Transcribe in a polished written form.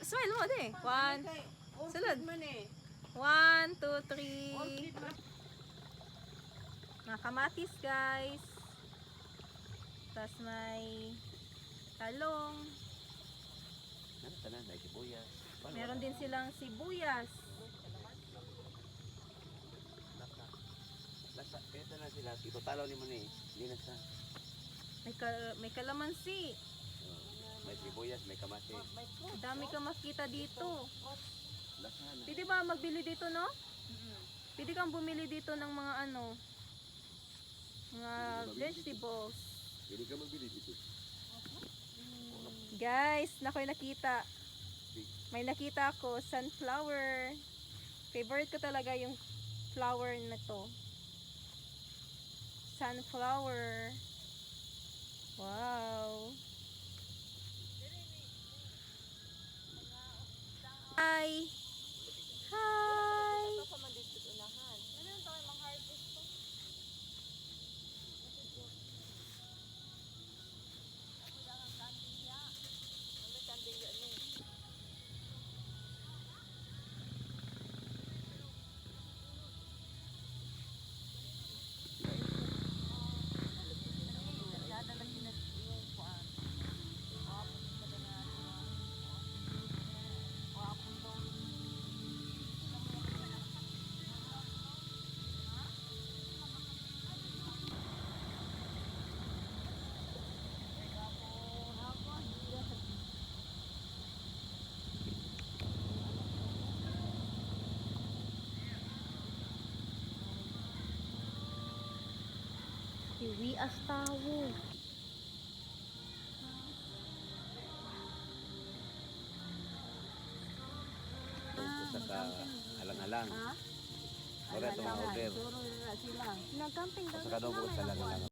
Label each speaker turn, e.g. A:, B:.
A: Smile mo, de. One. Sulod.
B: Man eh.
A: 1, 2, 3. Mga kamatis, guys. Tapos may talong.
C: Ano tanan, may sibuyas.
A: Meron din silang sibuyas.
C: Lasa, kaya tanan sila. Itutalaw ni mo ni. Linas na.
A: May kalamansi.
C: May sibuyas, may kamatis.
A: Ang dami ka makita dito.
C: Lasa na.
A: Pwede ba magbili dito, no? Pwede kang bumili dito ng mga ano, mga vegetables.
C: Pwede ka magbili dito.
A: Guys, nakoy nakita. May nakita ako, sunflower. Favorite ko talaga yung flower na to. Sunflower. Wow. Hi. Hi. Iwi as tawo.
C: Sa alang-alang.
A: Ha?
C: Wala itong order.
A: Nagcamping daw.
C: Sa kanong sa alang-alang.